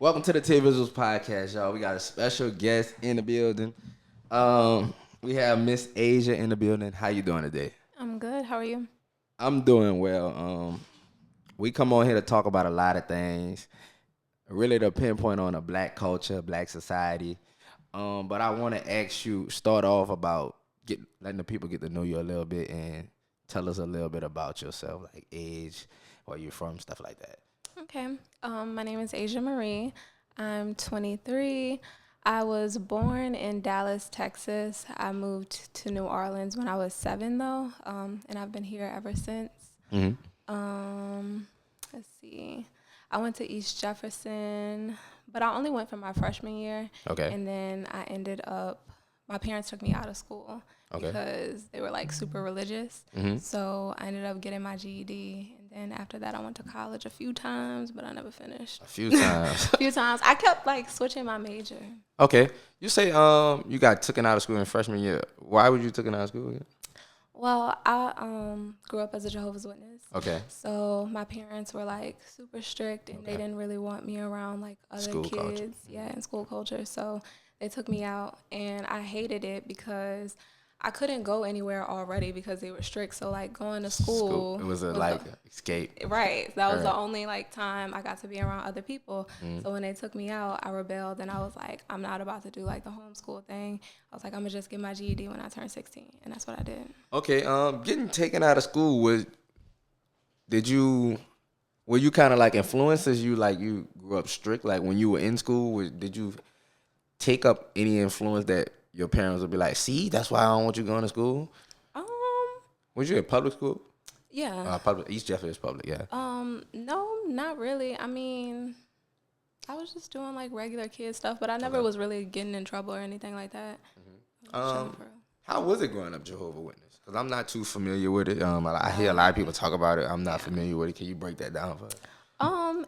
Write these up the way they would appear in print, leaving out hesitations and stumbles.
Welcome to the TaeVi uals podcast, y'all. We got a special guest in the building. We have Miss Asia in the building. How you doing today? I'm good. How are you? I'm doing well. We come on here to talk about a lot of things, really to pinpoint on a black culture, black society. But I want to ask you, start off about letting the people get to know you a little bit and tell us a little bit about yourself, like age, where you're from, stuff like that. Okay. My name is ASIAMARIE. I'm 23. I was born in Dallas, Texas. I moved to New Orleans when I was 7, though, and I've been here ever since. Let's see. I went to East Jefferson, but I only went for my freshman year. Okay. And then my parents took me out of school because they were like super religious. So I ended up getting my GED. And then after that, I went to college a few times, but I never finished. A few times. A few times. I kept like switching my major. Okay. You say you got taken out of school in freshman year. Why would you taken out of school? Well, I grew up as a Jehovah's Witness. Okay. So my parents were like super strict, and they didn't really want me around like other School kids. culture. Yeah, in school culture. So they took me out, and I hated it because I couldn't go anywhere already because they were strict. So like going to school, It was escape. Right. That was the only like time I got to be around other people. So when they took me out, I rebelled, and I was like, I'm not about to do like the homeschool thing. I was like, I'm gonna just get my GED when I turn 16, and that's what I did. Okay. Getting taken out of school were you kind of like influenced as you grew up strict? Like when you were in school, did you take up any influence that your parents would be like, see, that's why I don't want you going to school? Um, Was you in public school? yeah. Public. East Jefferson is public, yeah. No, not really. I mean, I was just doing like regular kid stuff, but I never was really getting in trouble or anything like that. How was it growing up Jehovah's Witness? Because I'm not too familiar with it. I hear a lot of people talk about it. I'm not familiar with it. Can you break that down for us?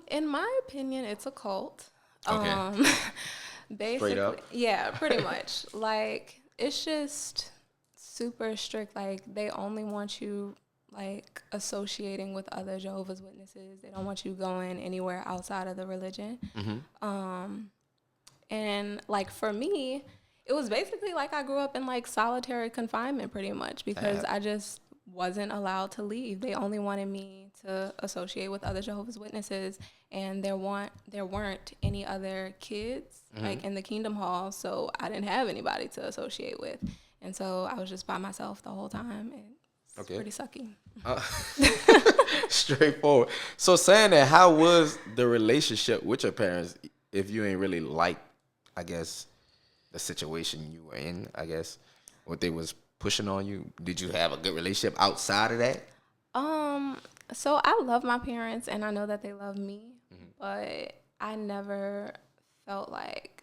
In my opinion, it's a cult. Okay. Basically, Straight up? yeah, pretty much. Like, it's just super strict. Like, they only want you like associating with other Jehovah's Witnesses. They don't want you going anywhere outside of the religion. And like for me, it was basically like I grew up in like solitary confinement pretty much because I just wasn't allowed to leave. They only wanted me to associate with other Jehovah's Witnesses, and there weren't any other kids like in the Kingdom Hall, so I didn't have anybody to associate with, and so I was just by myself the whole time, and it's pretty sucky. Straightforward. So saying that, how was the relationship with your parents if you ain't really like, I guess, the situation you were in, I guess, what they was pushing on you? Did you have a good relationship outside of that? So I love my parents, and I know that they love me, but I never felt like,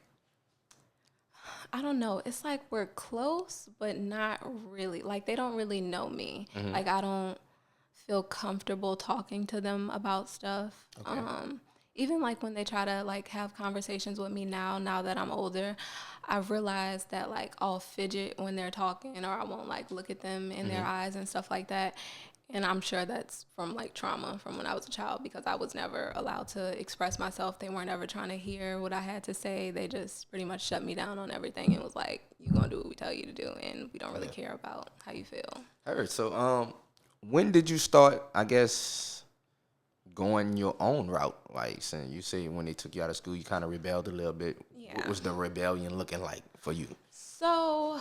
I don't know, it's like we're close, but not really. Like, they don't really know me. Like, I don't feel comfortable talking to them about stuff. Even like when they try to like have conversations with me now that I'm older, I've realized that like I'll fidget when they're talking, or I won't like look at them in their eyes and stuff like that. And I'm sure that's from like trauma from when I was a child, because I was never allowed to express myself. They weren't ever trying to hear what I had to say. They just pretty much shut me down on everything and was like, "You're gonna do what we tell you to do, and we don't really care about how you feel." All right. So when did you start, I guess, going your own route? Like, saying you say when they took you out of school, you kind of rebelled a little bit. Yeah. What was the rebellion looking like for you? So,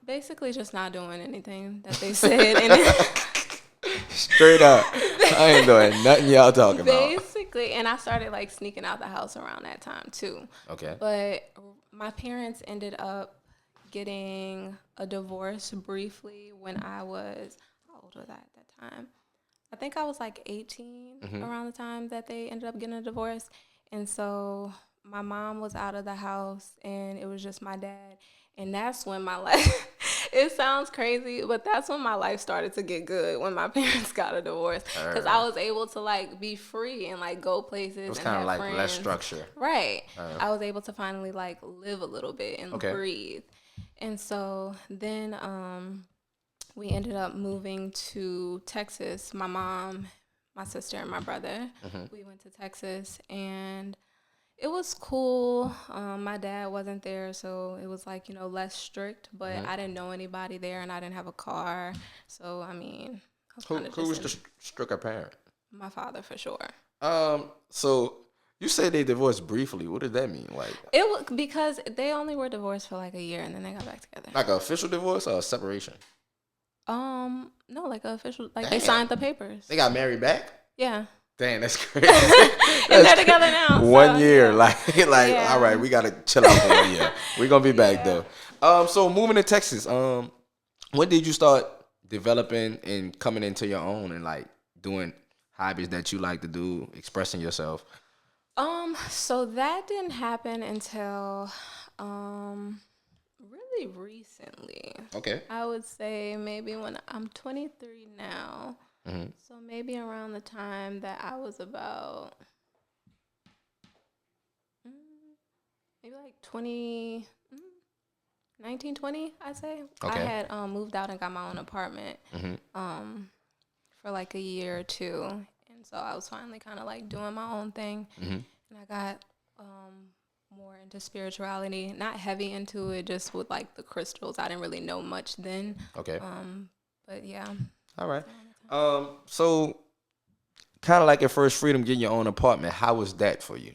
basically just not doing anything that they said. And Straight up, I ain't doing nothing y'all talking about. basically, and I started like sneaking out the house around that time too. Okay. But my parents ended up getting a divorce briefly when I was, how old was I at that time? I think I was like 18 around the time that they ended up getting a divorce. And so my mom was out of the house, and it was just my dad. And that's when my life, it sounds crazy, but that's when my life started to get good, when my parents got a divorce. Because I was able to like be free and like go places. It was and kind of have like friends. less structure. Right. I was able to finally like live a little bit and breathe. And so then we ended up moving to Texas. My mom, my sister, and my brother. We went to Texas, and It was cool. My dad wasn't there, so it was like, less strict, but I didn't know anybody there and I didn't have a car. So, I mean, I was kind of Who was the stricter parent? my father for sure. So you said they divorced briefly. What did that mean? Like It was because they only were divorced for like a year and then they got back together. like an official divorce or a separation? No, like an official, like Damn. they signed the papers. They got married back? Yeah. Damn, that's crazy. And they're together now. 1 year, yeah. like, Yeah. all right, we gotta chill out for 1 year. We're gonna be back though. So moving to Texas, when did you start developing and coming into your own and like doing hobbies that you like to do, expressing yourself? So that didn't happen until really recently. Okay. I would say maybe when I'm 23 now. So maybe around the time that I was about maybe like 19, 20, I'd say. Okay. I had moved out and got my own apartment for like a year or two. And so I was finally kind of like doing my own thing. And I got more into spirituality, not heavy into it, just with like the crystals. I didn't really know much then. Okay. But yeah. All right. So kind of like at first freedom, getting your own apartment. How was that for you?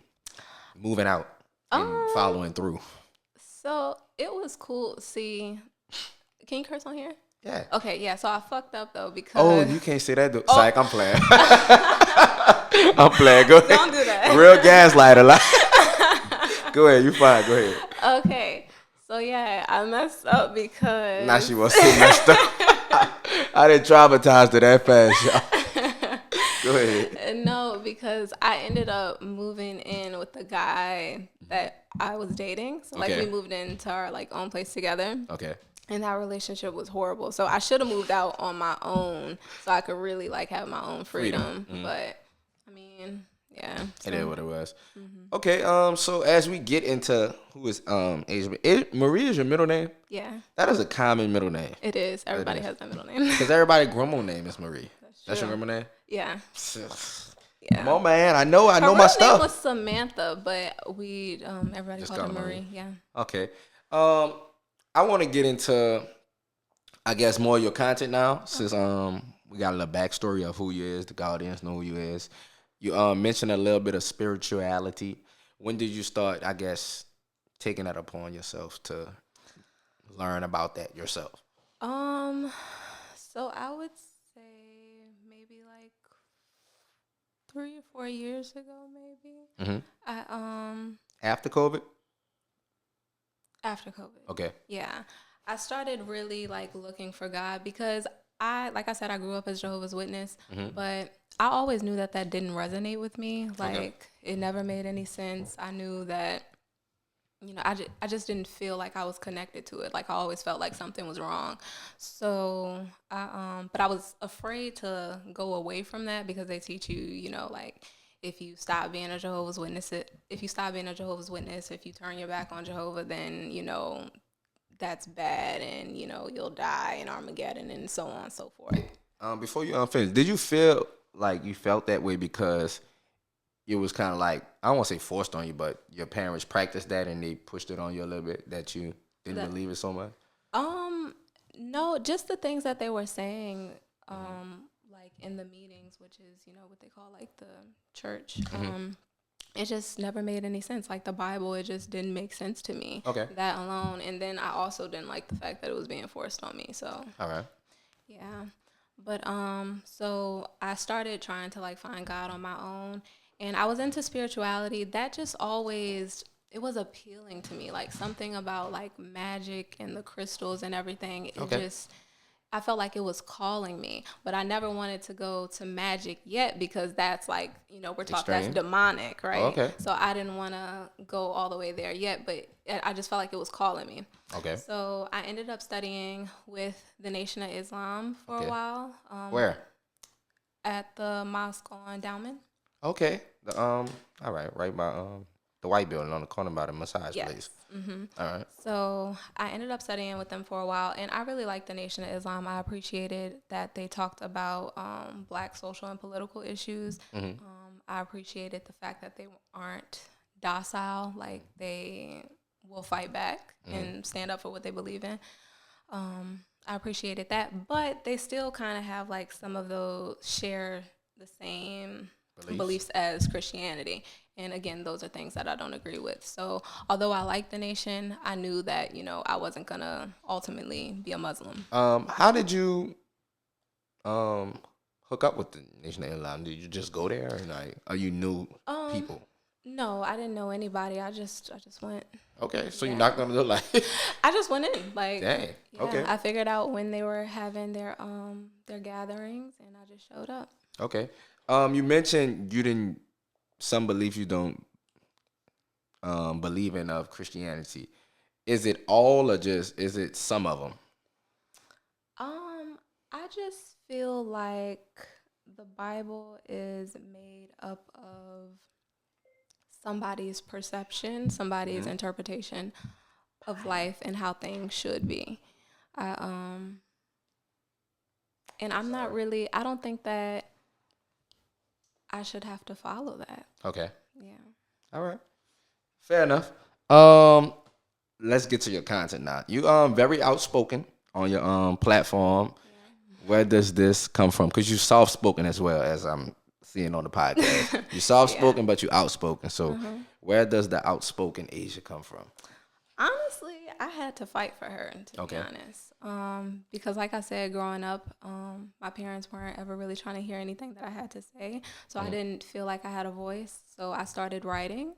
Moving out and following through. So it was cool. See, can you curse on here? Yeah. Okay, yeah. So I fucked up though because. Oh, you can't say that. Psych, I'm playing. I'm playing. Go ahead. Don't do that. Real gaslighter. Go ahead. You fine. Go ahead. Okay. So yeah, I messed up because. Now she was so messed up. I didn't traumatize her that fast, y'all. Go ahead. No, because I ended up moving in with the guy that I was dating. So like we moved into our like own place together. Okay. And that relationship was horrible. So I should have moved out on my own so I could really like have my own freedom. But I mean, yeah. So. It is what it was. Okay. So as we get into who is Asia, Marie is your middle name? Yeah. That is a common middle name. It is. Everybody has that middle name. Because everybody's grandma name is Marie. That's your grandma name? Yeah. Yeah. Come on, man. I know my Her stuff. name was Samantha, but we everybody Just called her call her Marie. Yeah. Okay. I want to get into, I guess, more of your content now, since we got a little backstory of who you is. The audience know who you is. You mentioned a little bit of spirituality. When did you start, I guess, taking that upon yourself to learn about that yourself? So I would say maybe like 3 or 4 years ago, maybe. After COVID? After COVID. Okay. Yeah. I started really like looking for God because like I said, I grew up as Jehovah's Witness, but I always knew that didn't resonate with me. Like it never made any sense. I knew that, I just didn't feel like I was connected to it. Like I always felt like something was wrong. So but I was afraid to go away from that because they teach you, like if you stop being a Jehovah's Witness, if you turn your back on Jehovah, then, that's bad and, you'll die in Armageddon and so on and so forth. Before you finish, did you feel like you felt that way because it was kind of like, I don't want to say forced on you, but your parents practiced that and they pushed it on you a little bit that you didn't believe it so much? No, just the things that they were saying, like in the meetings, which is, what they call like the church. It just never made any sense. Like the Bible, it just didn't make sense to me. Okay. That alone. And then I also didn't like the fact that it was being forced on me. So. All right. Yeah. But so I started trying to like find God on my own. And I was into spirituality. That just always, it was appealing to me. Like something about like magic and the crystals and everything. It just, I felt like it was calling me, but I never wanted to go to magic yet because that's like, we're talking, that's demonic, right? Okay. So I didn't want to go all the way there yet, but I just felt like it was calling me. Okay. So I ended up studying with the Nation of Islam for a while. Where? At the mosque on Dowman. Okay. All right. Right by the white building on the corner by the massage place. All right. So I ended up studying with them for a while, and I really liked the Nation of Islam. I appreciated that they talked about Black social and political issues. I appreciated the fact that they aren't docile, like they will fight back and stand up for what they believe in. I appreciated that, but they still kind of have like some of those share the same beliefs as Christianity. And again, those are things that I don't agree with. So although I like the nation, I knew that, I wasn't going to ultimately be a Muslim. How did you hook up with the Nation of Islam? Did you just go there, and are you new people? No, I didn't know anybody. I just went. Okay, so you're not gonna look like. I just went in, like. Dang. Yeah, okay. I figured out when they were having their gatherings, and I just showed up. Okay. You mentioned some beliefs you don't believe in of Christianity. Is it all, or is it some of them? I just feel like the Bible is made up of somebody's perception, somebody's interpretation of life and how things should be. And I'm not really, I don't think that I should have to follow that. Okay. Yeah. All right. Fair enough. Let's get to your content now. You very outspoken on your platform. Yeah. Where does this come from? Because you're soft spoken as well, as I'm seeing on the podcast. You're soft spoken, but you're outspoken. So where does the outspoken Asia come from? Honestly, I had to fight for her, to be honest. Because like I said, growing up, my parents weren't ever really trying to hear anything that I had to say. So I didn't feel like I had a voice. So I started writing.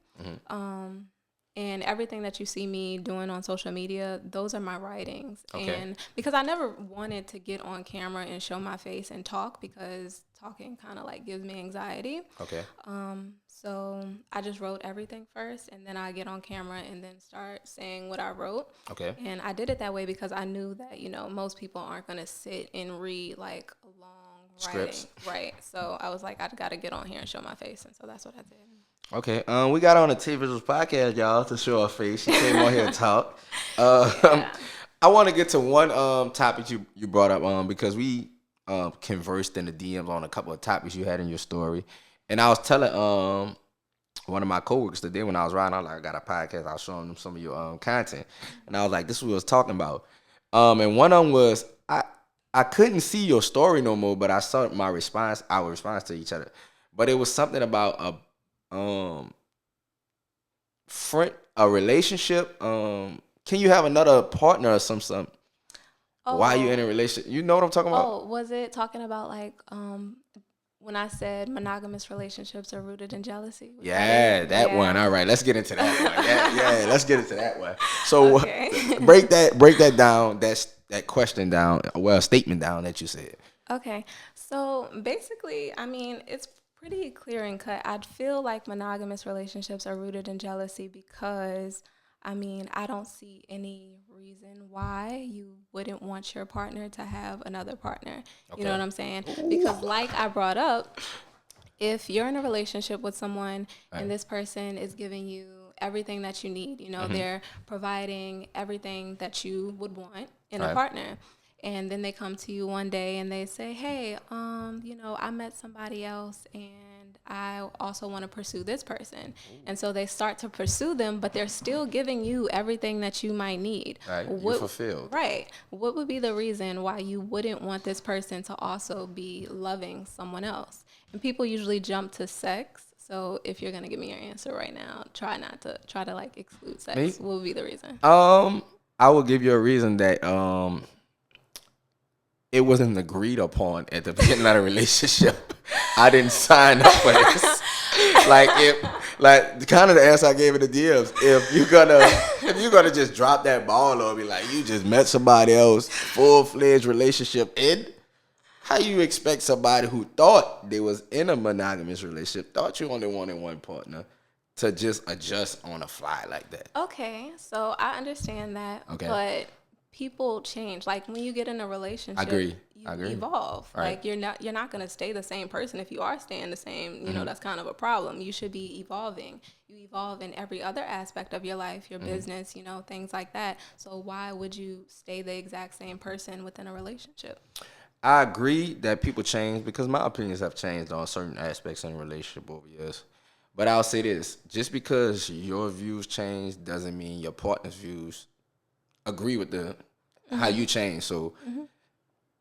And everything that you see me doing on social media, those are my writings. Okay. And because I never wanted to get on camera and show my face and talk, because talking kind of like gives me anxiety. Okay. So I just wrote everything first, and then I get on camera and then start saying what I wrote. Okay. And I did it that way because I knew that, most people aren't going to sit and read like a long scripts. Right. So I was like, I got to get on here and show my face. And so that's what I did. Okay, we got on a TaeVi uals podcast, y'all, to show her face. She came on here to talk. I want to get to one topic you brought up because we conversed in the DMs on a couple of topics you had in your story. And I was telling one of my coworkers today when I was riding, I was like, I got a podcast. I was showing them some of your content. And I was like, this is what I was talking about. And one of them was, I couldn't see your story no more, but I saw our response to each other. But it was something about a relationship. Can you have another partner or something? Why you in a relationship? You know what I'm talking about? Oh, was it talking about like when I said monogamous relationships are rooted in jealousy? That one. All right, let's get into that one. Yeah, let's get into that one. So break that down. That question down. Well, statement down that you said. Okay, so basically, I mean, it's pretty clear and cut. I'd feel like monogamous relationships are rooted in jealousy because, I mean, I don't see any reason why you wouldn't want your partner to have another partner. Okay. You know what I'm saying? Ooh. Because like I brought up, if you're in a relationship with someone and this person is giving you everything that you need, they're providing everything that you would want in a partner. And then they come to you one day and they say, hey, I met somebody else and I also want to pursue this person. And so they start to pursue them, but they're still giving you everything that you might need. Right, you're fulfilled. Right. What would be the reason why you wouldn't want this person to also be loving someone else? And people usually jump to sex. So if you're going to give me your answer right now, try to like exclude sex. Me? What would be the reason? I will give you a reason that it wasn't agreed upon at the beginning of the relationship. I didn't sign up for this. Kind of the answer I gave in the DMs. If you're gonna just drop that ball or be like, you just met somebody else, full-fledged relationship in, how you expect somebody who thought they was in a monogamous relationship, thought you only wanted one partner, to just adjust on a fly like that? Okay, so I understand that. Okay. But people change. Like when you get in a relationship, I agree. Evolve. Right. Like you're not gonna stay the same person. If you are staying the same, you know, that's kind of a problem. You should be evolving. You evolve in every other aspect of your life, your business, things like that. So why would you stay the exact same person within a relationship? I agree that people change because my opinions have changed on certain aspects in a relationship over years. But I'll say this: just because your views change doesn't mean your partner's views agree with the how you change. So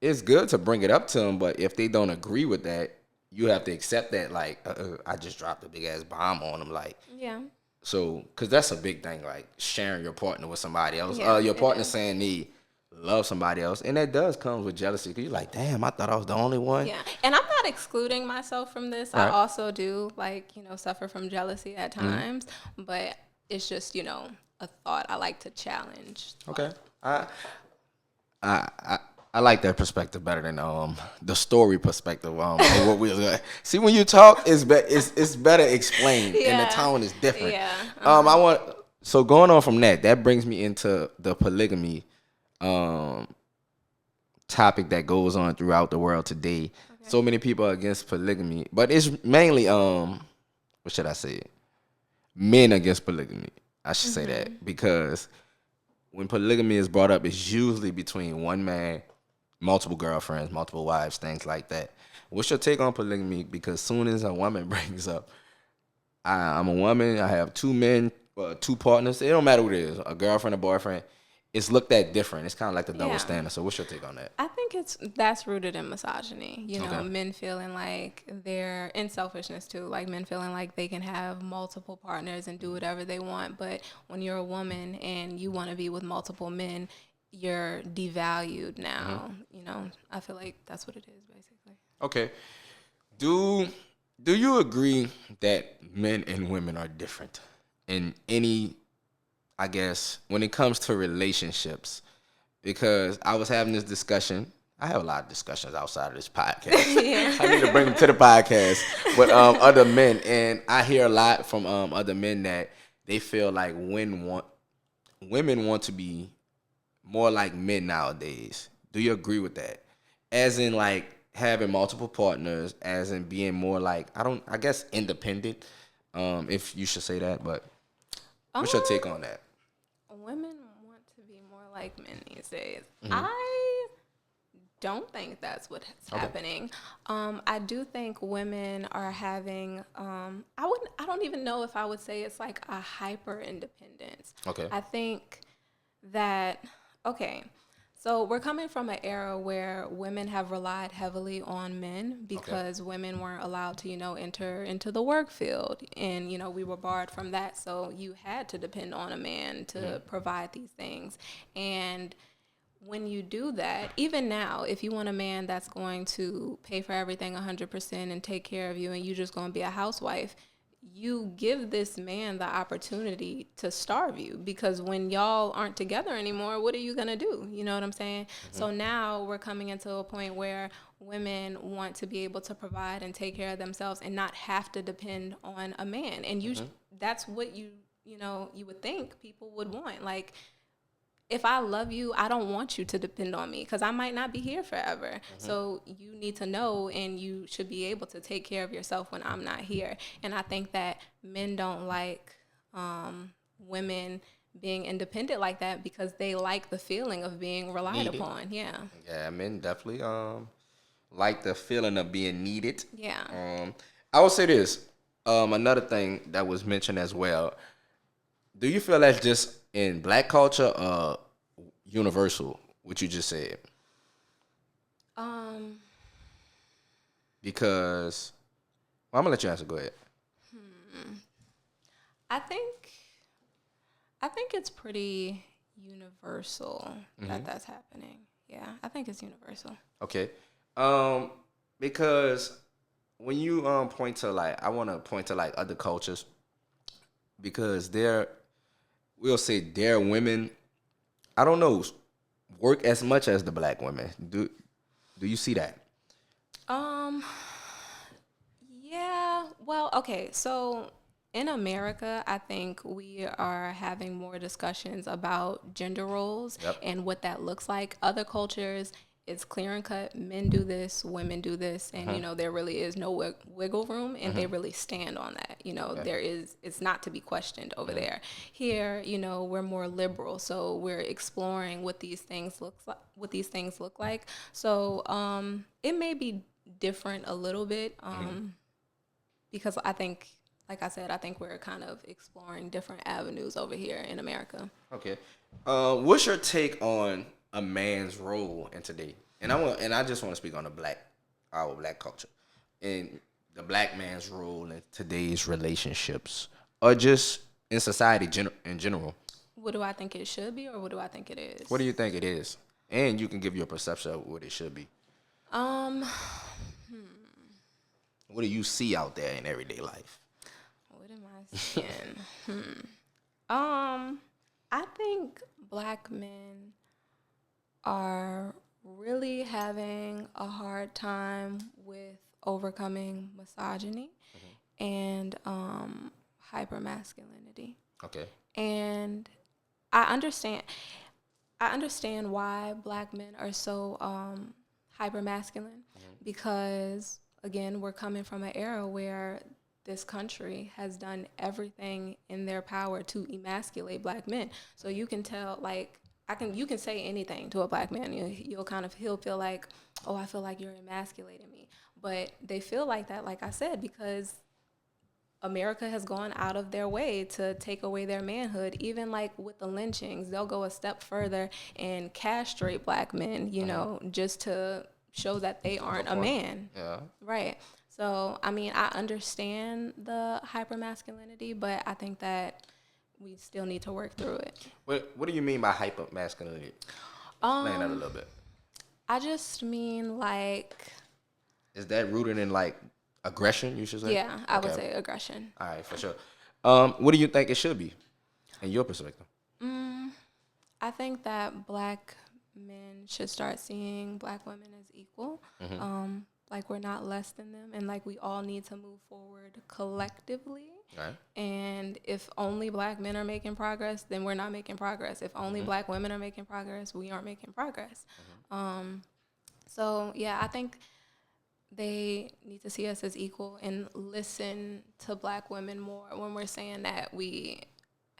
it's good to bring it up to them, but if they don't agree with that, you have to accept that. Like, I just dropped a big ass bomb on them. Like, Yeah. so because that's a big thing, like sharing your partner with somebody else. Yeah, Your it partner is. saying they love somebody else, and that does come with jealousy. Cause you're like, damn, I thought I was the only one. Yeah, and I'm not excluding myself from this. I Right. also do, like, suffer from jealousy at times, but it's just, a thought I like to challenge. Okay. I I I like that perspective better than the story perspective. Of what we was see when you talk, it's better explained and the Yeah. tone is different. Yeah. I want so going on from that brings me into the polygamy um topic that goes on throughout the world today. Okay. So many people are against polygamy, but it's mainly what should I say? Men against polygamy. I should say that because when polygamy is brought up, it's usually between one man, multiple girlfriends, multiple wives, things like that. What's your take on polygamy? Because soon as a woman brings up, I'm a woman, I have two men, two partners, it don't matter what it is, a girlfriend, a boyfriend, it's looked at different. It's kind of like the double Yeah. standard. So what's your take on that? I think that's rooted in misogyny. Okay. Men feeling like they're in selfishness too. Like men feeling like they can have multiple partners and do whatever they want. But when you're a woman and you want to be with multiple men, you're devalued now. I feel like that's what it is basically. Okay. Do you agree that men and women are different in any, I guess, when it comes to relationships? Because I was having this discussion. I have a lot of discussions outside of this podcast. Yeah. I need to bring them to the podcast with other men, and I hear a lot from other men that they feel like women want to be more like men nowadays. Do you agree with that? As in, like having multiple partners, as in being more like I guess independent, if you should say that. But what's your take on that? Women want to be more like men these days. I don't think that's what's happening. I do think women are having. I don't even know if I would say it's like a hyper independence. Okay. I think that okay. So we're coming from an era where women have relied heavily on men because women weren't allowed to, enter into the work field. And, we were barred from that. So you had to depend on a man to provide these things. And when you do that, even now, if you want a man that's going to pay for everything 100% and take care of you and you're just going to be a housewife, you give this man the opportunity to starve you because when y'all aren't together anymore, what are you going to do? You know what I'm saying? So now we're coming into a point where women want to be able to provide and take care of themselves and not have to depend on a man. And that's what you would think people would want. Like, if I love you, I don't want you to depend on me because I might not be here forever. So you need to know and you should be able to take care of yourself when I'm not here. And I think that men don't like women being independent like that because they like the feeling of being relied upon. Yeah. Yeah, men definitely like the feeling of being needed. Yeah. I will say this. Another thing that was mentioned as well. Do you feel that's just in black culture universal, what you just said? Because I'm gonna let you answer. Go ahead. I think it's pretty universal that that's happening. Yeah, I think it's universal. Okay. Because when you point to like, I want to point to like other cultures because we'll say their women, I don't know, work as much as the black women. Do you see that? Yeah. Well, okay. So in America, I think we are having more discussions about gender roles and what that looks like. Other cultures, it's clear and cut. Men do this, women do this, and there really is no wiggle room, and they really stand on that. It's not to be questioned over there. Here, we're more liberal, so we're exploring what these things look like. So it may be different a little bit because I think like I said, I think we're kind of exploring different avenues over here in America. Okay. What's your take on a man's role in today? And I just want to speak on our black culture, and the black man's role in today's relationships, or just in society in general. What do I think it should be, or what do I think it is? What do you think it is? And you can give your perception of what it should be. Um, What do you see out there in everyday life? what am I seeing? I think black men are really having a hard time with overcoming misogyny and hypermasculinity. Okay. And I understand why black men are so hypermasculine because again, we're coming from an era where this country has done everything in their power to emasculate black men. So you can tell, like, you can say anything to a black man. He'll feel like, oh, I feel like you're emasculating me. But they feel like that, like I said, because America has gone out of their way to take away their manhood. Even like with the lynchings, they'll go a step further and castrate black men, just to show that they aren't a man. Yeah. Right. So, I mean, I understand the hypermasculinity, but I think that we still need to work through it. What do you mean by hypermasculinity? Explain that a little bit. I just mean like... Is that rooted in like aggression, you should say? Yeah, I would say aggression. All right, for sure. What do you think it should be, in your perspective? I think that black men should start seeing black women as equal. Like we're not less than them, and like we all need to move forward collectively. Right. And if only black men are making progress, then we're not making progress. If only black women are making progress, we aren't making progress. So yeah, I think they need to see us as equal and listen to black women more when we're saying that we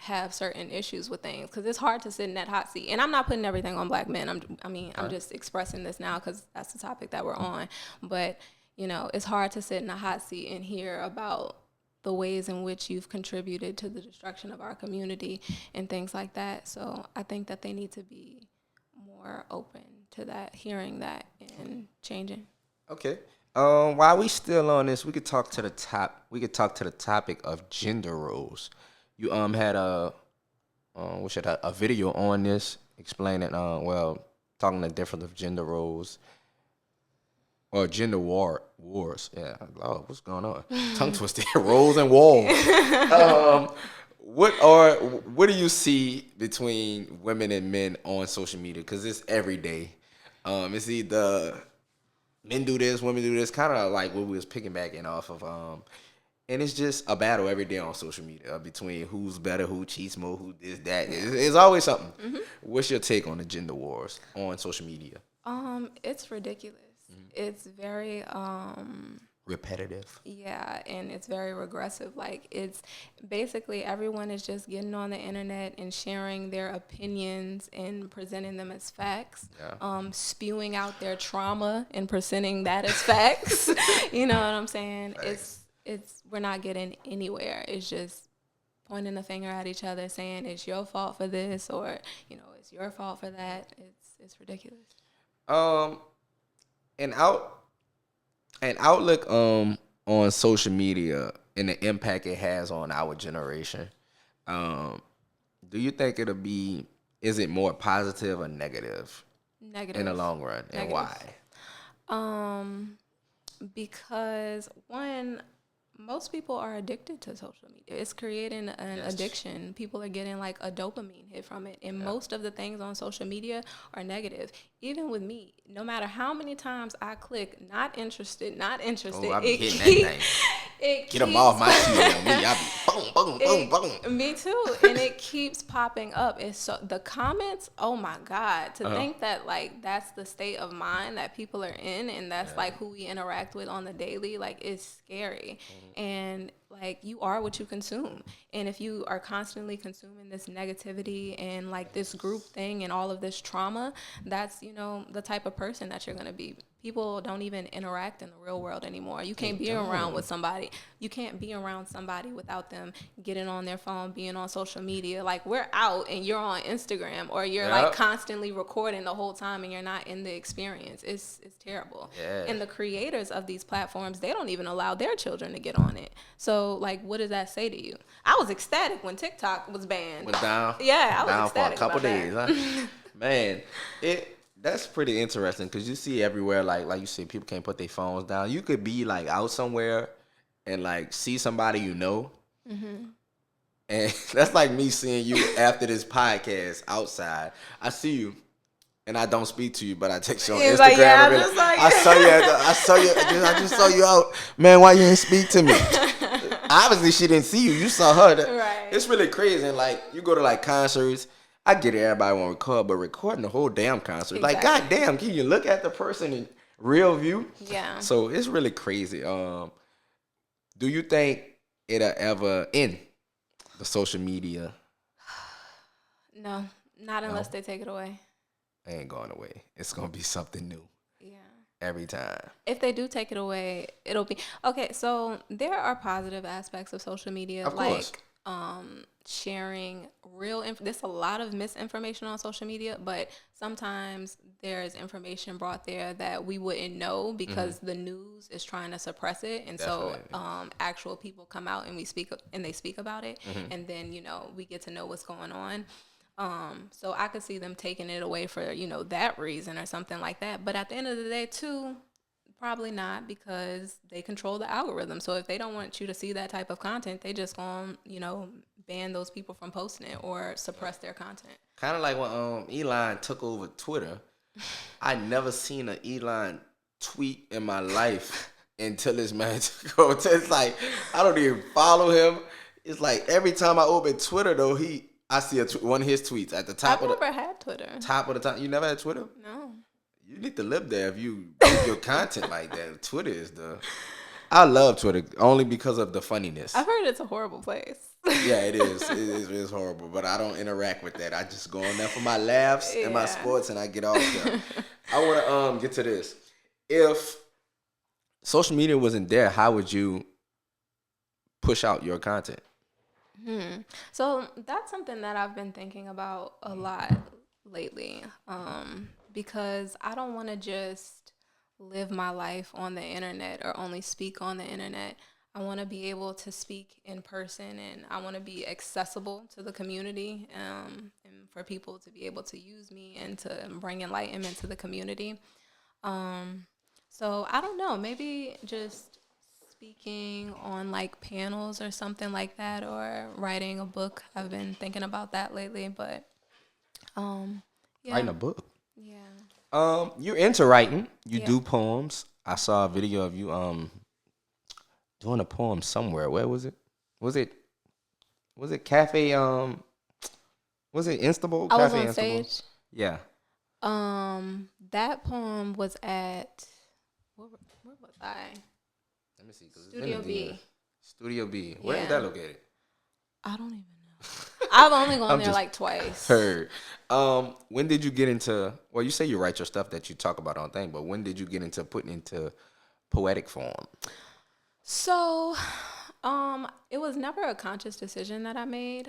have certain issues with things, because it's hard to sit in that hot seat. And I'm not putting everything on black men. I'm just expressing this now because that's the topic that we're on. But, it's hard to sit in a hot seat and hear about the ways in which you've contributed to the destruction of our community and things like that. So I think that they need to be more open to that, hearing that and changing. Okay. While we still on this, we could talk to the topic of gender roles. You had a video on this explaining talking the difference of gender roles or gender wars. Yeah, Lord, what's going on? Tongue twisted. Roles and walls. What do you see between women and men on social media? Because it's every day. It's either men do this, women do this, kind of like what we was picking back in off of. And it's just a battle every day on social media between who's better, who cheats more, who this, that. It's always something. What's your take on the gender wars on social media? It's ridiculous. It's very repetitive. Yeah, and it's very regressive. Like, it's basically everyone is just getting on the internet and sharing their opinions and presenting them as facts. Yeah. Spewing out their trauma and presenting that as facts. You know what I'm saying? Facts. We're not getting anywhere. It's just pointing the finger at each other, saying it's your fault for this, or it's your fault for that. It's ridiculous. An outlook on social media and the impact it has on our generation. Do you think is it more positive or negative? Negative. In the long run, and negative. Why? Because one, most people are addicted to social media. It's creating an addiction. People are getting like a dopamine hit from it. And most of the things on social media are negative. Even with me, no matter how many times I click not interested, oh, I be hitting that thing. Get them off my shit on me. I be boom, boom, boom, boom. Me too. And it keeps popping up. It's so the comments, oh my God. To think that like that's the state of mind that people are in, and that's like who we interact with on the daily, like it's scary. And like you are what you consume. And if you are constantly consuming this negativity and like this group thing and all of this trauma, that's, the type of person that you're going to be people don't even interact in the real world anymore. You can't be around with somebody. You can't be around somebody without them getting on their phone, being on social media. Like, we're out and you're on Instagram, or you're like constantly recording the whole time and you're not in the experience. It's terrible. Yeah. And the creators of these platforms, they don't even allow their children to get on it. So, like, what does that say to you? I was ecstatic when TikTok was banned. Went down. Yeah, I was down ecstatic for a couple about days, that. huh? Man, that's pretty interesting because you see everywhere, like you said, people can't put their phones down. You could be like out somewhere and like see somebody you know, and that's like me seeing you after this podcast outside. I see you, and I don't speak to you, but I text you on Instagram. Like, yeah, and I just saw you out, man. Why you didn't speak to me? Obviously, she didn't see you. You saw her. Right. It's really crazy. And like, you go to like concerts. I get it, everybody want to record, but recording the whole damn concert, Exactly. like, goddamn, can you look at the person in real view? Yeah. So it's really crazy. Do you think it'll ever end, the social media? No, not unless they take it away. It ain't going away. It's gonna be something new. Yeah. Every time. If they do take it away, it'll be okay. So there are positive aspects of social media, Of course. like sharing real there's a lot of misinformation on social media, but sometimes there's information brought there that we wouldn't know because the news is trying to suppress it, and Definitely. so actual people come out and they speak about it, and then we get to know what's going on. So I could see them taking it away for that reason or something like that, but at the end of the day too, probably not, because they control the algorithm. So if they don't want you to see that type of content, they just gonna ban those people from posting it or suppress their content. Kind of like when Elon took over Twitter. I never seen an Elon tweet in my life until this man took over. It's like, I don't even follow him. It's like every time I open Twitter though, I see one of his tweets at the top. I've never had Twitter. Top of the top. You never had Twitter? No. You need to live there if you do your content like that. Twitter is I love Twitter only because of the funniness. I've heard it's a horrible place. Yeah, it is. It is horrible, but I don't interact with that. I just go on there for my laughs and my sports, and I get off there. I want to get to this. If social media wasn't there, how would you push out your content? So that's something that I've been thinking about a lot lately, because I don't want to just live my life on the internet or only speak on the internet. I want to be able to speak in person, and I want to be accessible to the community, and for people to be able to use me and to bring enlightenment to the community. So I don't know, maybe just speaking on like panels or something like that, or writing a book. I've been thinking about that lately, but yeah. Writing a book? Yeah. You're into writing. You Yeah. do poems. I saw a video of you doing a poem somewhere. Where was it? Was it Cafe was it Instable? I was Cafe on Instable? stage. Yeah. That poem was at where was I? Let me see. Studio B. Studio B. Where is Yeah. that located? I don't even know. I've only gone I'm there just like twice. Heard. When did you get into? Well, you say you write your stuff that you talk about on thing, but when did you get into putting into poetic form? So, it was never a conscious decision that I made.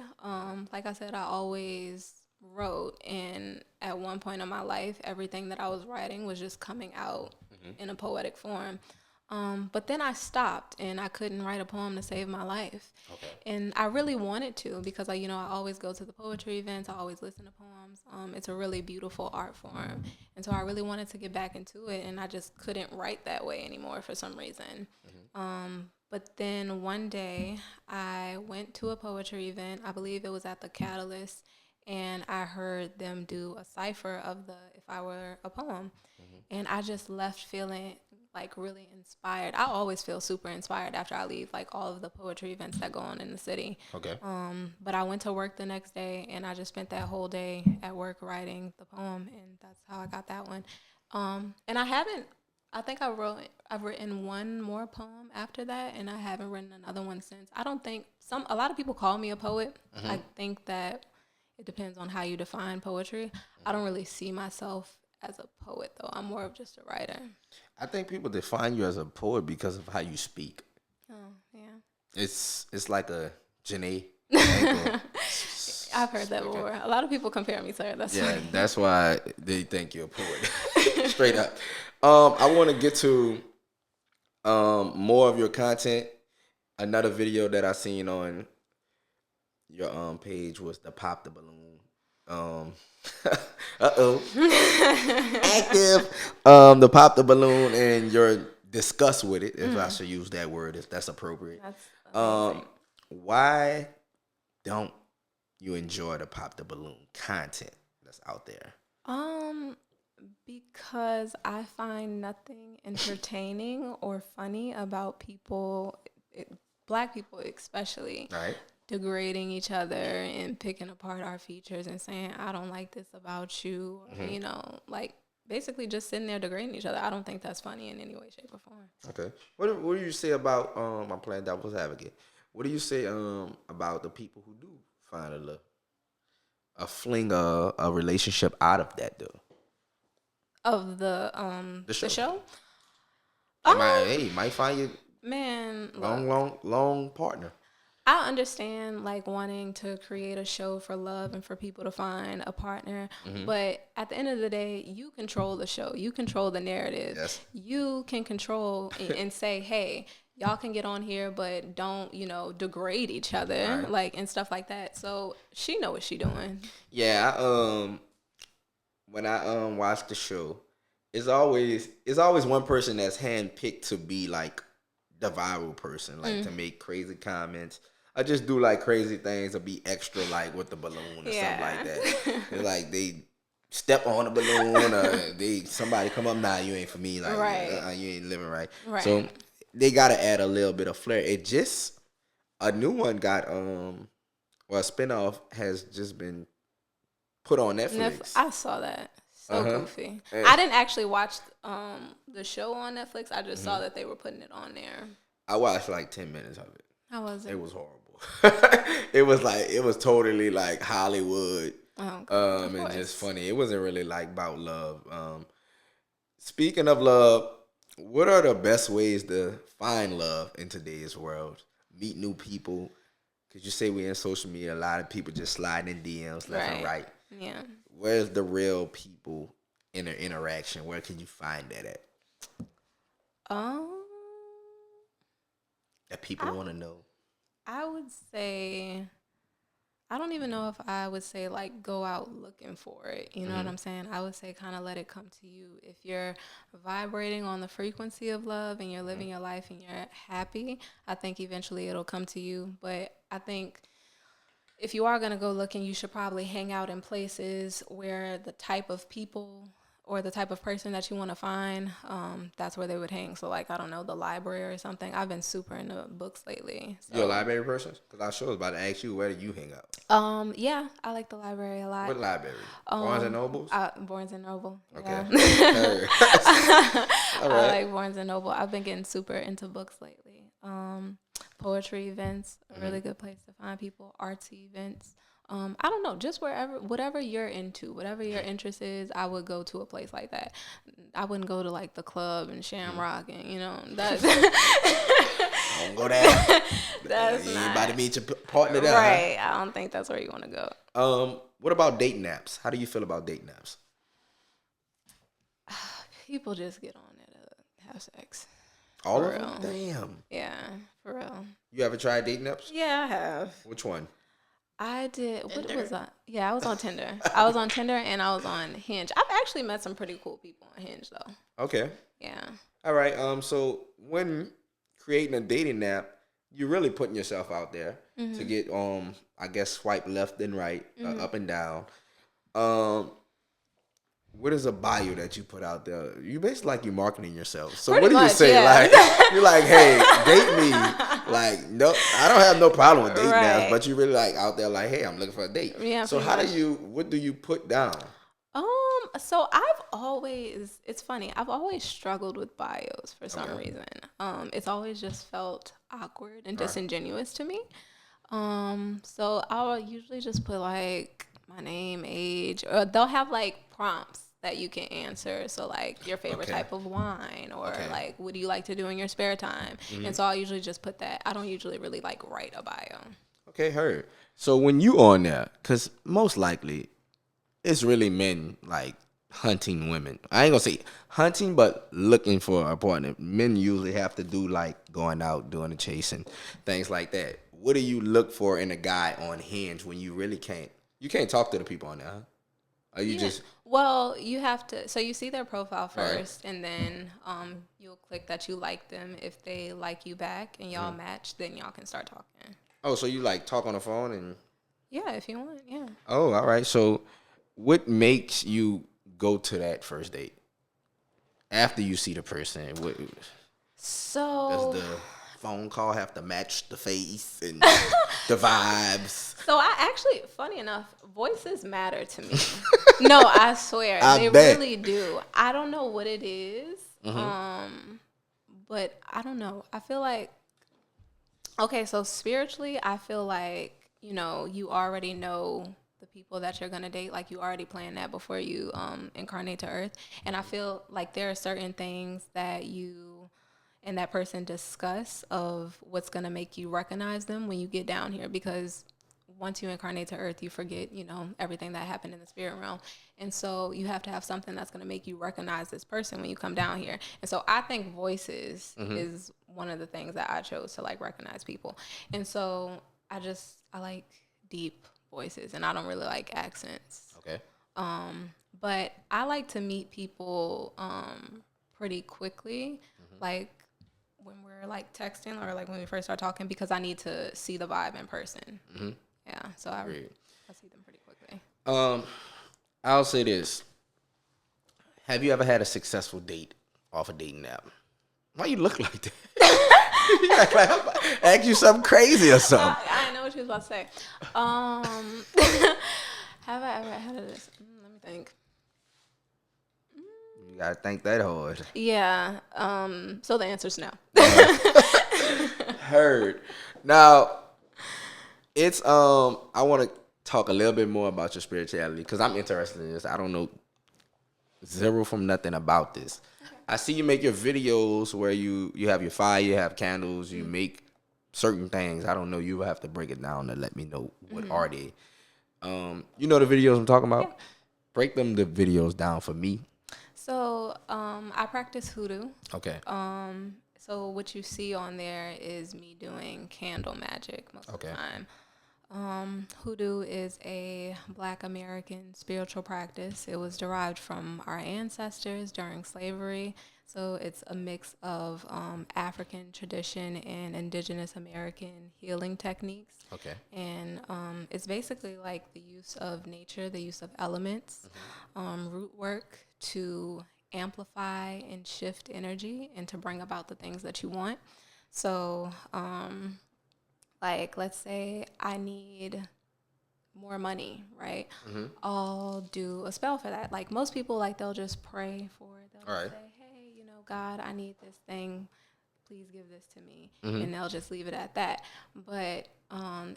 Like I said, I always wrote, and at one point in my life, everything that I was writing was just coming out in a poetic form. But then I stopped, and I couldn't write a poem to save my life. Okay. And I really wanted to, because I always go to the poetry events. I always listen to poems. It's a really beautiful art form. And so I really wanted to get back into it, and I just couldn't write that way anymore for some reason. But then one day I went to a poetry event. I believe it was at the Catalyst, and I heard them do a cipher of the If I Were a Poem. And I just left feeling like really inspired. I always feel super inspired after I leave like all of the poetry events that go on in the city. Okay. But I went to work the next day, and I just spent that whole day at work writing the poem, and that's how I got that one. And I think I've written one more poem after that, and I haven't written another one since. I don't think a lot of people call me a poet. I think that it depends on how you define poetry. I don't really see myself as a poet, though. I'm more of just a writer. I think people define you as a poet because of how you speak. Oh, yeah. It's like a Janae angle. I've heard that before. A lot of people compare me to her. That's Yeah, funny. that's why they think you're a poet. Straight up. I want to get to more of your content. Another video that I seen on your page was the pop the balloon. Active. The pop the balloon and your disgust with it, if I should use that word, if that's appropriate. That's Um, amazing. why don't you enjoy the pop the balloon content that's out there? Because I find nothing entertaining or funny about people, black people especially, All right. degrading each other and picking apart our features and saying, I don't like this about you, or, you know, like basically just sitting there degrading each other. I don't think that's funny in any way, shape, or form. Okay. What do you say about I'm playing devil's advocate. What do you say about the people who do find a fling a relationship out of that though? Of the show? Might find you Man, look, long partner. I understand like wanting to create a show for love and for people to find a partner, but at the end of the day, you control the show. You control the narrative. Yes. You can control and say, hey, y'all can get on here, but don't, you know, degrade each other, Right. like, and stuff like that. So she know what she doing. Yeah, when I watch the show, it's always one person that's handpicked to be like the viral person, like to make crazy comments. I just do like crazy things or be extra like with the balloon or something like that. It's like they step on the balloon or somebody come up, nah, you ain't for me, like Right. you ain't living right. Right. So they gotta add a little bit of flair. It just a new one got a spinoff has just been put on Netflix. I saw that. So goofy. And- I didn't actually watch the show on Netflix. I just saw that they were putting it on there. I watched like 10 minutes of it. How was it? It was horrible. It was totally like Hollywood. And just funny. It wasn't really like about love. Speaking of love, what are the best ways to find love in today's world? Meet new people. Cause you say we in social media, a lot of people just sliding in DMs left and right. Yeah. Where's the real people in their interaction? Where can you find that at? That people want to know. I would say, I don't even know if I would say like go out looking for it. You know what I'm saying? I would say kind of let it come to you. If you're vibrating on the frequency of love and you're living your life and you're happy, I think eventually it'll come to you. But I think if you are going to go looking, you should probably hang out in places where the type of people or the type of person that you want to find, that's where they would hang. So, like, I don't know, the library or something. I've been super into books lately. So. You a library person? Because I sure was about to ask you, where do you hang out? Yeah, I like the library a lot. What library? Barnes and Nobles? Barnes and Noble. Okay. Yeah. All right. I like Barnes and Noble. I've been getting super into books lately. Poetry events, a really good place to find people. Artsy events. I don't know, just whatever you're into, whatever your interest is, I would go to a place like that. I wouldn't go to like the club and Shamrock and that. Don't go there. That's you not ain't about to meet your partner there. right. I don't think that's where you want to go. What about dating apps? How do you feel about dating apps? People just get on it to have sex. All For of them? real. Damn. Yeah, for real. You ever tried dating apps? Yeah, I have. Which one? I did. What was I? Yeah, I was on Tinder. I was on Tinder and I was on Hinge. I've actually met some pretty cool people on Hinge though. Okay. Yeah. All right. So when creating a dating app, you're really putting yourself out there to get I guess swipe left and right, up and down. What is a bio that you put out there? You basically like you marketing yourself. So Pretty what do you much, say? yeah. Like you're like, hey, date me. Like, no, I don't have no problem with dating apps, but you really like out there like, hey, I'm looking for a date. Yeah. So what do you put down? So it's funny. I've always struggled with bios for some reason. It's always just felt awkward and disingenuous to me. So I'll usually just put like my name, age, or they'll have like prompts that you can answer. So like your favorite Okay. type of wine, or Okay. like what do you like to do in your spare time? And so I'll usually just put that. I don't usually really like write a bio. Okay, heard. So when you on there, because most likely it's really men like hunting women. I ain't gonna say hunting, but looking for a partner. Men usually have to do like going out, doing the chasing, things like that. What do you look for in a guy on Hinge when you really can't? You can't talk to the people on there, huh? Are you just Well, you have to. So you see their profile All right. first, and then you'll click that you like them. If they like you back and y'all match, then y'all can start talking. Oh, so you like talk on the phone and Yeah, if you want. Yeah. oh, all right. So what makes you go to that first date? After you see the person, what So does the phone call have to match the face and the vibes? So I actually, funny enough, voices matter to me. No, I swear. I They bet. really do. I don't know what it is. But I don't know. I feel like, okay, so spiritually, I feel like, you already know the people that you're going to date. Like you already planned that before you incarnate to earth. And I feel like there are certain things that you and that person discuss of what's going to make you recognize them when you get down here, because once you incarnate to earth, you forget, everything that happened in the spirit realm. And so you have to have something that's going to make you recognize this person when you come down here. And so I think voices is one of the things that I chose to like recognize people. And so I like deep voices, and I don't really like accents. Okay. But I like to meet people pretty quickly, like when we're like texting or like when we first start talking, because I need to see the vibe in person. Yeah, so I see them pretty quickly. I'll say this. Have you ever had a successful date off a dating app? Why you look like that? You act like I'm about to ask you something crazy or something. I didn't know what you was about to say. Have I ever had this? Let me think. You gotta think that hard. Yeah. So the answer's no. Heard. Now, it's I want to talk a little bit more about your spirituality because I'm interested in this. I don't know zero from nothing about this. I see you make your videos where you have your fire, you have candles, you make certain things. I don't know. You will have to break it down and let me know what are they. You know the videos I'm talking about? Yeah. Break the videos down for me. So I practice hoodoo. Okay. So what you see on there is me doing candle magic most of the time. Hoodoo is a Black American spiritual practice. It was derived from our ancestors during slavery. So it's a mix of African tradition and indigenous American healing techniques. Okay. And it's basically like the use of nature, the use of elements, root work to amplify and shift energy and to bring about the things that you want. So, like, let's say I need more money, right? I'll do a spell for that. Like most people, like they'll just pray for it. They'll All right. say, hey, God, I need this thing. Please give this to me. And they'll just leave it at that. But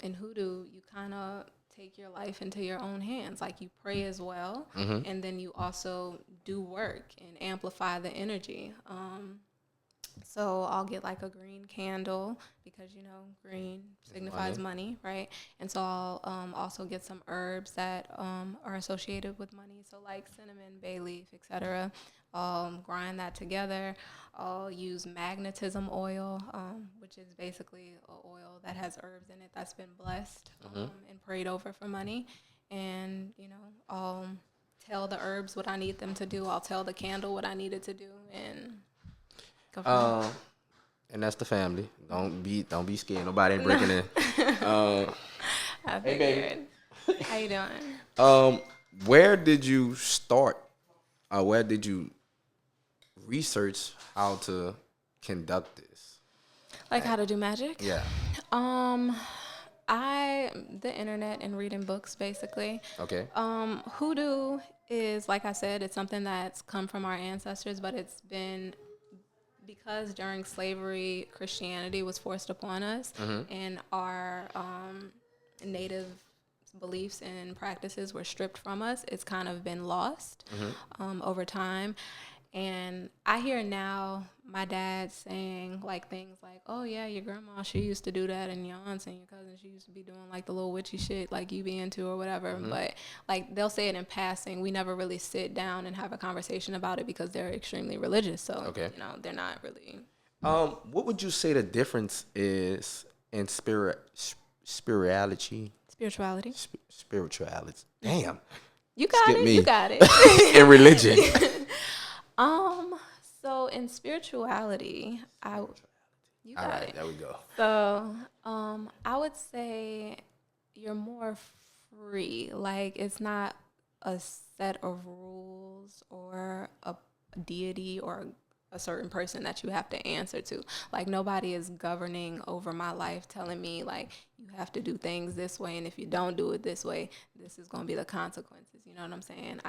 in hoodoo, you kind of take your life into your own hands. Like you pray as well. And then you also do work and amplify the energy. So I'll get like a green candle because, green signifies money, right? And so I'll also get some herbs that are associated with money. So like cinnamon, bay leaf, etc. Grind that together. I'll use magnetism oil, which is basically an oil that has herbs in it that's been blessed and prayed over for money. And, I'll tell the herbs what I need them to do. I'll tell the candle what I need it to do. And go from there. And that's the family. Don't be scared. Nobody ain't breaking in. I Hey, baby. figured. How you doing? Where did you start? Where did you research how to conduct this? Like how to do magic? Yeah. The internet and reading books basically. Okay. Hoodoo is, like I said, it's something that's come from our ancestors, but it's been because during slavery, Christianity was forced upon us, and our native beliefs and practices were stripped from us, it's kind of been lost over time. And I hear now my dad saying like things like, "Oh yeah, your grandma, she used to do that, and your aunts and your cousins, she used to be doing like the little witchy shit like you be into or whatever." But like they'll say it in passing. We never really sit down and have a conversation about it because they're extremely religious. So you know, they're not really. What would you say the difference is in spirituality? Spirituality. Damn. You got Skip it. me. You got it. In religion. So in spirituality, you got it. There we go. So, I would say you're more free. Like it's not a set of rules or a deity or a certain person that you have to answer to. Like nobody is governing over my life telling me like you have to do things this way, and if you don't do it this way, this is going to be the consequences. You know what I'm saying?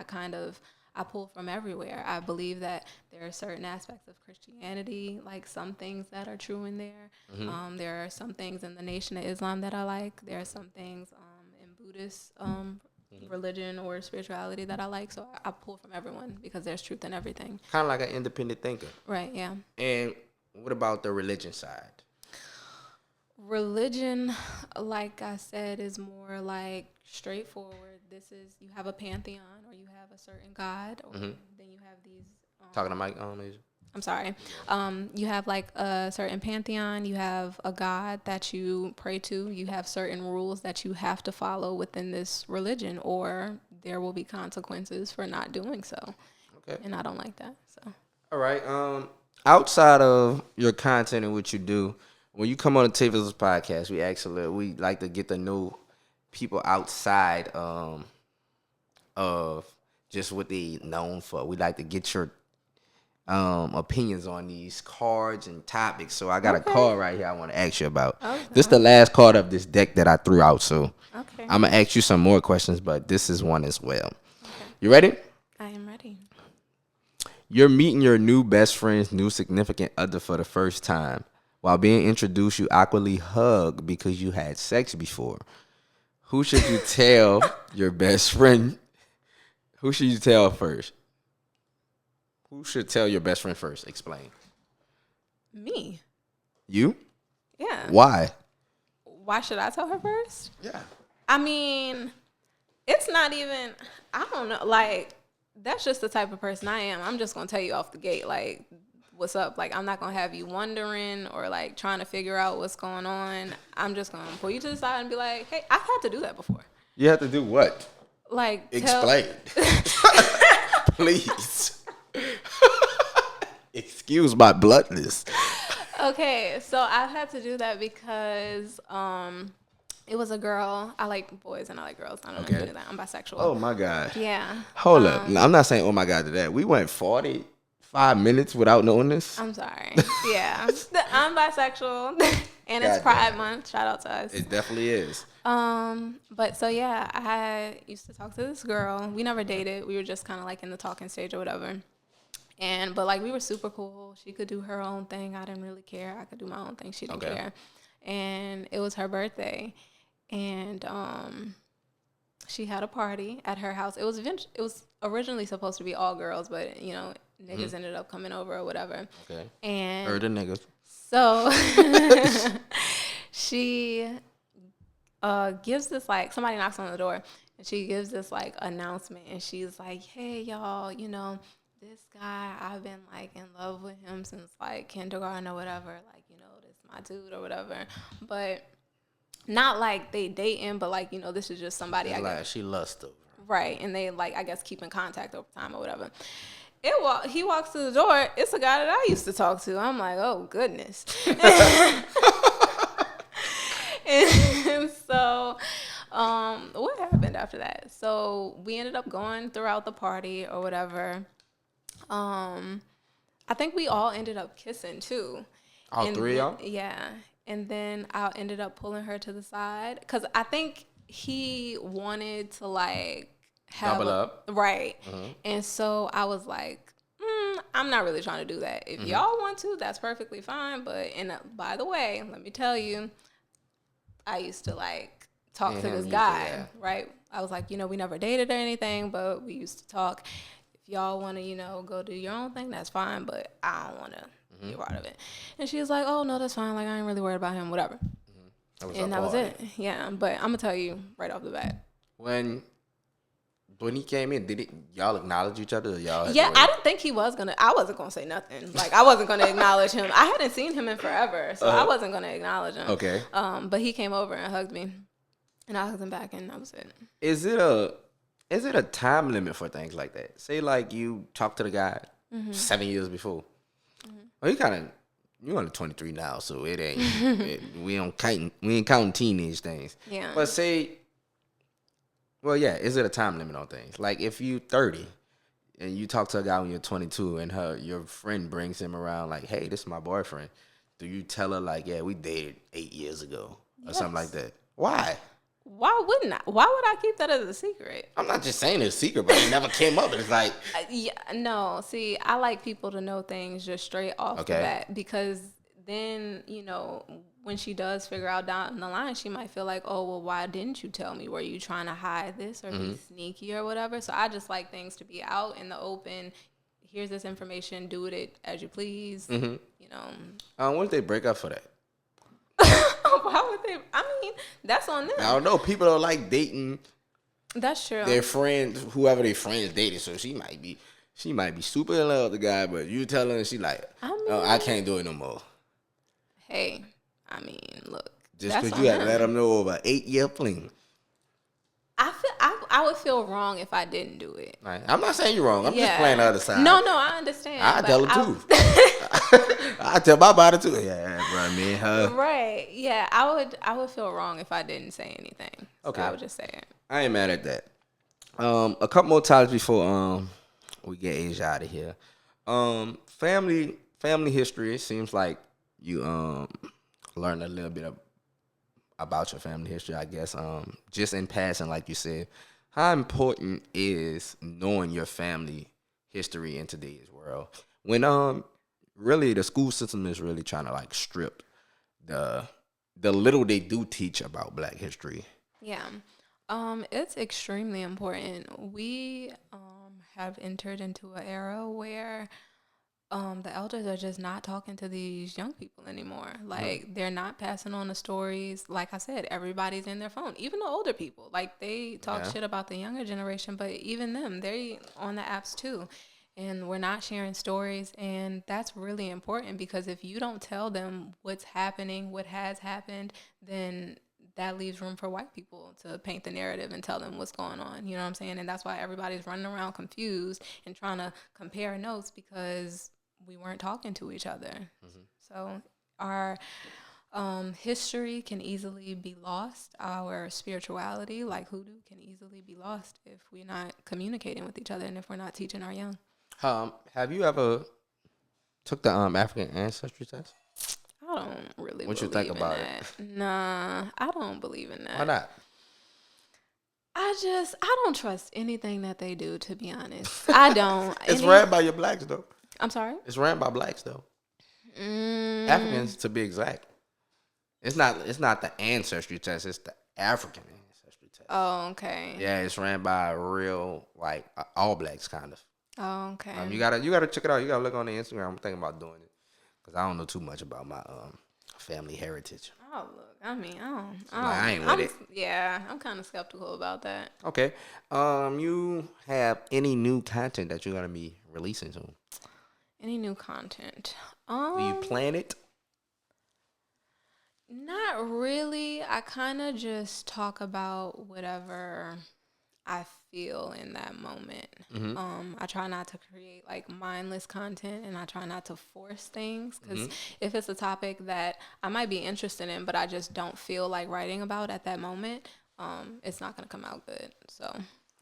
I pull from everywhere. I believe that there are certain aspects of Christianity, like some things that are true in there. There are some things in the Nation of Islam that I like. There are some things in Buddhist religion or spirituality that I like. So I pull from everyone because there's truth in everything. Kind of like an independent thinker. Right, yeah. And what about the religion side? Religion, like I said, is more like straightforward. This is, you have a pantheon or you have a certain god, or then you have these. Talking to Mike, I'm sorry. You have like a certain pantheon. You have a god that you pray to. You have certain rules that you have to follow within this religion, or there will be consequences for not doing so. Okay. And I don't like that. So. All right. Outside of your content and what you do, when you come on the TaeVi uals podcast, we like to get to know people outside of just what they known for. We like to get your opinions on these cards and topics. So I got a card right here I want to ask you about. This is the last card of this deck that I threw out. So I'm going to ask you some more questions, but this is one as well. You ready? I am ready. You're meeting your new best friend's new significant other for the first time. While being introduced, you awkwardly hug because you had sex before. Who should you tell your best friend? Who should you tell first? Who should tell your best friend first? Explain. Me. You? Yeah. Why? Why should I tell her first? Yeah. I mean, it's not even, I don't know, like, that's just the type of person I am. I'm just going to tell you off the gate, like, what's up? Like, I'm not going to have you wondering or, like, trying to figure out what's going on. I'm just going to pull you to the side and be like, hey, I've had to do that before. You have to do what? Like, explain. Please. Excuse my bluntness. Okay, so I've had to do that because it was a girl. I like boys and I like girls. I don't know if you knew that. I'm bisexual. Oh, my God. Yeah. Hold up. No, I'm not saying, oh, my God, to that. We went 45 minutes without knowing this. I'm sorry. Yeah. I'm bisexual, and it's Pride Month. Shout out to us. It definitely is. But so, yeah, I used to talk to this girl. We never dated. We were just kind of like in the talking stage or whatever. But like we were super cool. She could do her own thing. I didn't really care. I could do my own thing. She didn't care. And it was her birthday. And she had a party at her house. It was originally supposed to be all girls, but you know, niggas ended up coming over or whatever. Okay. And heard the niggas. So she gives this, like, somebody knocks on the door and she gives this like announcement, and she's like, hey y'all, you know, this guy, I've been like in love with him since like kindergarten or whatever, like, you know, this my dude or whatever, but not like they dating, but like, you know, this is just somebody it's I like guess she lust over. Right, and they like, I guess, keep in contact over time or whatever. He walks to the door. It's a guy that I used to talk to. I'm like, oh goodness. And so, what happened after that? So we ended up going throughout the party or whatever. I think we all ended up kissing too. All three of y'all? Yeah. And then I ended up pulling her to the side because I think he wanted to like have double up. Right. And so I was like, I'm not really trying to do that. If y'all want to, that's perfectly fine. But by the way, let me tell you, I used to like talk to this guy, right? I was like, we never dated or anything, but we used to talk. If y'all want to, go do your own thing, that's fine, but I don't want to be a part of it. And she was like, oh, no, that's fine. Like, I ain't really worried about him, whatever. That was it. Yeah, but I'm going to tell you right off the bat. When he came in, y'all acknowledge each other? Or y'all I didn't think he was going to. I wasn't going to say nothing. Like, I wasn't going to acknowledge him. I hadn't seen him in forever, so I wasn't going to acknowledge him. Okay. But he came over and hugged me, and I hugged him back, and that was it. Is it a time limit for things like that? Say, like, you talked to the guy 7 years before. Well, you're only 23 now, so it ain't. We ain't counting teenage things. Yeah. But say, well, yeah, is it a time limit on things? Like, if you 30 and you talk to a guy when you're 22 and your friend brings him around like, hey, this is my boyfriend, do you tell her like, yeah, we dated 8 years ago or something like that? Why? Why wouldn't I? Why would I keep that as a secret? I'm not just saying it's a secret, but it never came up. It's like... no. See, I like people to know things just straight off the bat, because then, when she does figure out down the line, she might feel like, oh, well, why didn't you tell me? Were you trying to hide this or be sneaky or whatever? So I just like things to be out in the open. Here's this information. Do with it as you please. When did they break up for that? Why would they? I mean, that's on them. I don't know. People don't like dating. That's true. Their friends, whoever their friends dated, so she might be super in love with the guy, but you tell her and she like, I can't do it no more. Hey, I mean, look. Just because you had to let them know over an 8-year fling. I would feel wrong if I didn't do it. Right. I'm not saying you're wrong. I'm just playing the other side. No, I understand. I tell them too. I tell my body too. Yeah, bro, me and her. Right. Yeah, I would feel wrong if I didn't say anything. Okay. So I would just say it. I ain't mad at that. A couple more times before we get Asia out of here. Family history. It seems like you learned a little bit about your family history, I guess. Just in passing, like you said, how important is knowing your family history in today's world? When really the school system is really trying to like strip the little they do teach about Black history. Yeah. It's extremely important. We have entered into an era where the elders are just not talking to these young people anymore. Like, they're not passing on the stories. Like I said, everybody's in their phone. Even the older people. Like, they talk shit about the younger generation, but even them, they're on the apps too. And we're not sharing stories. And that's really important, because if you don't tell them what's happening, what has happened, then that leaves room for white people to paint the narrative and tell them what's going on. You know what I'm saying? And that's why everybody's running around confused and trying to compare notes, because we weren't talking to each other. So our history can easily be lost. Our spirituality, like hoodoo, can easily be lost if we're not communicating with each other and if we're not teaching our young. Have you ever took the African ancestry test? I don't really what believe you think in about that. it? Nah, I don't believe in that. Why not? I don't trust anything that they do, to be honest. I don't. It's ran by your Blacks, though. I'm sorry? It's ran by Blacks, though. Africans, to be exact. It's not the ancestry test. It's the African ancestry test. Oh, okay. Yeah, it's ran by a real, like, all Blacks, kind of. Oh, okay. You gotta check it out. You gotta look on the Instagram. I'm thinking about doing it, because I don't know too much about my family heritage. Oh, look. I mean, I ain't with it. Yeah, I'm kind of skeptical about that. Okay. You have any new content that you're gonna be releasing soon? Any new content? Do you plan it? Not really. I kind of just talk about whatever I feel in that moment. I try not to create like mindless content, and I try not to force things, because if it's a topic that I might be interested in, but I just don't feel like writing about at that moment, it's not going to come out good. So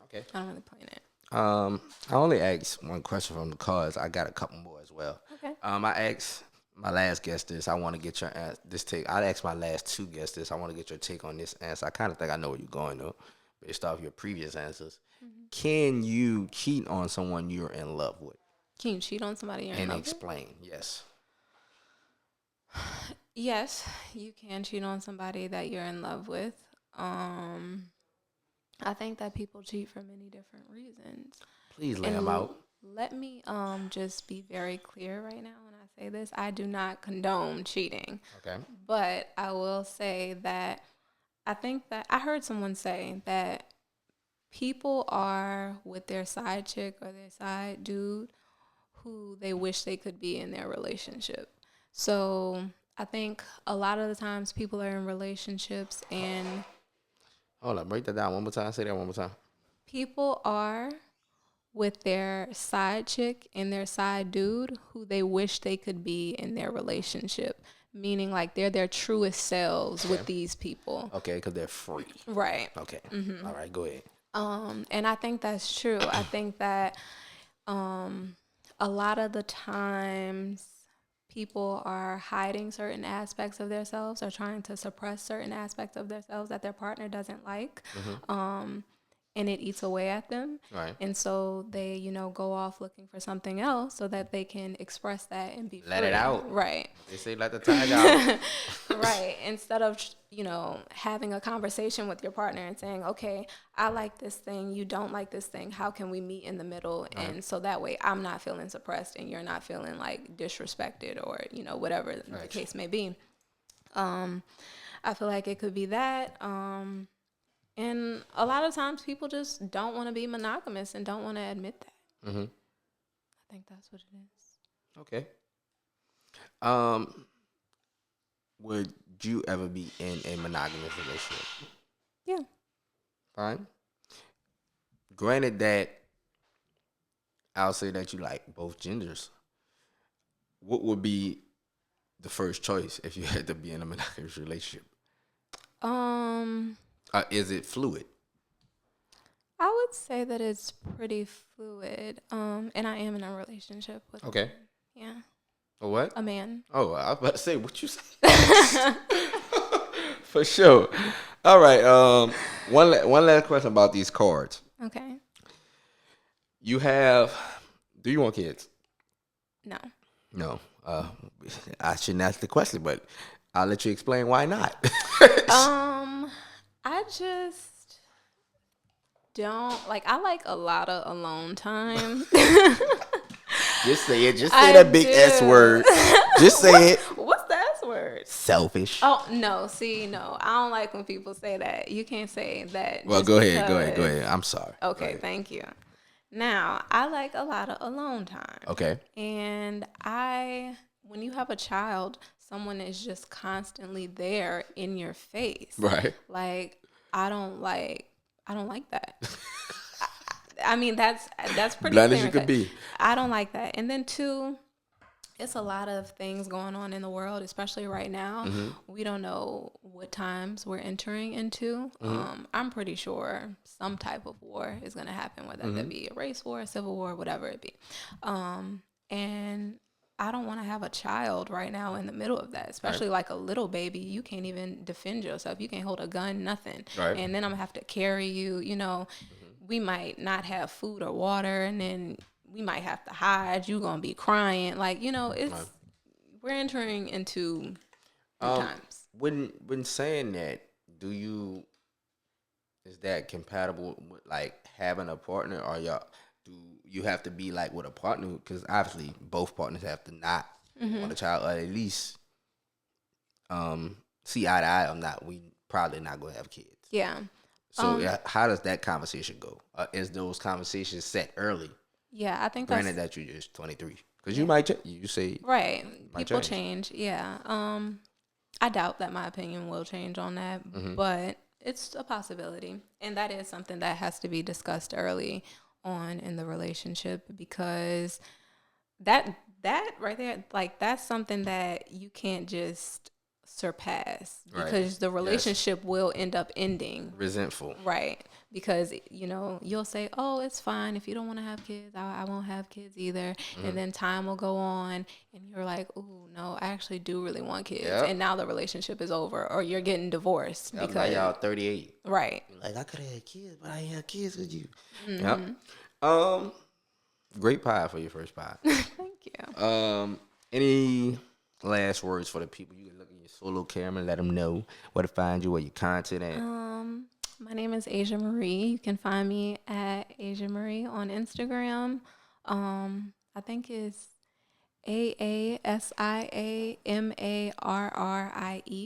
okay, I don't really plan it. I only asked one question from the cards. I got a couple more as well. Okay. I asked my last guest this. I want to get your this take. I asked my last two guests this. I want to get your take on this answer. I kind of think I know where you're going though, based off your previous answers. Can you cheat on someone you're in love with? Can you cheat on somebody you're in love with? And explain, yes. Yes, you can cheat on somebody that you're in love with. I think that people cheat for many different reasons. Please lay them out. Let me just be very clear right now when I say this. I do not condone cheating. Okay. But I will say that I think that I heard someone say that people are with their side chick or their side dude who they wish they could be in their relationship. So I think a lot of the times people are in relationships and Hold up, break that down one more time. Say that one more time. people are with their side chick and their side dude who they wish they could be in their relationship. Meaning like they're their truest selves with these people. Okay, because they're free. Right. Okay. All right, go ahead. And I think that's true. I think that a lot of the times people are hiding certain aspects of themselves or trying to suppress certain aspects of themselves that their partner doesn't like. And it eats away at them. Right. And so they, go off looking for something else so that they can express that and be Let free. it out. Right. They say let the tiger out. Right. Instead of, having a conversation with your partner and saying, okay, I like this thing, you don't like this thing. How can we meet in the middle? Right. And so that way I'm not feeling suppressed and you're not feeling like disrespected or, whatever the case may be. I feel like it could be that. And a lot of times people just don't want to be monogamous and don't want to admit that. I think that's what it is. Okay. Would you ever be in a monogamous relationship? Yeah. Fine. Granted that I'll say that you like both genders. What would be the first choice if you had to be in a monogamous relationship? Is it fluid? I would say that it's pretty fluid. And I am in a relationship with Okay. Yeah. A what? A man. Oh, I was about to say what you said. For sure. All right. One last question about these cards. Okay. You have. Do you want kids? No. No. I shouldn't ask the question, but I'll let you explain why not. I just don't I like a lot of alone time. Just say it. Just say that big S word. Just say it. What's the S word? Selfish. Oh, no. See, no. I don't like when people say that. You can't say that. Well, go ahead. I'm sorry. Okay, thank you. Now, I like a lot of alone time. Okay. And when you have a child, someone is just constantly there in your face. Right. Like, I don't like that. I mean, that's pretty blunt clear as you could be. I don't like that. And then two, it's a lot of things going on in the world, especially right now. We don't know what times we're entering into. I'm pretty sure some type of war is going to happen, whether that be a race war, a civil war, whatever it be. And I don't want to have a child right now in the middle of that, especially like a little baby. You can't even defend yourself. You can't hold a gun, nothing. Right. And then I'm going to have to carry you, we might not have food or water, and then we might have to hide. You're going to be crying. We're entering into new times. When saying that, is that compatible with having a partner, or do you have to be with a partner? Because obviously both partners have to not want a child, or at least see eye to eye. We probably not going to have kids. Yeah. So how does that conversation go? Is those conversations set early? Yeah, I think granted that you're just 23, because you might you say right. People change. Yeah. I doubt that my opinion will change on that, but it's a possibility, and that is something that has to be discussed early on in the relationship, because that right there, that's something that you can't just surpass, because the relationship will end up ending resentful, right? Because you'll say, oh, it's fine if you don't want to have kids, I won't have kids either. And then time will go on and you're like, oh no, I actually do really want kids. And now the relationship is over, or you're getting divorced because now y'all 38, right? I could have had kids, but I ain't had kids with you. Great pie for your first pie. Thank you. Any last words for the people. You can look at your solo camera and let them know where to find you, where your content at. My name is ASIAMARIE. You can find me at ASIAMARIE on Instagram. I think it's AASIAMARRIE,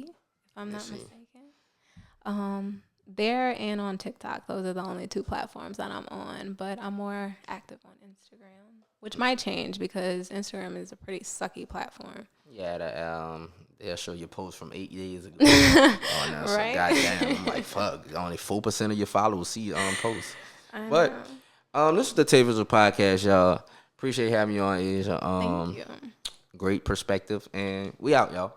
if I'm not mistaken. There and on TikTok. Those are the only two platforms that I'm on, but I'm more active on Instagram, which might change because Instagram is a pretty sucky platform. Yeah, they'll show your post from 8 years ago. Oh, no, so Right? goddamn, I'm like, fuck, only 4% of your followers see posts. I But know. this is the TaeVi uals podcast, y'all. Appreciate having you on, Asia. Thank you. Great perspective, and we out, y'all.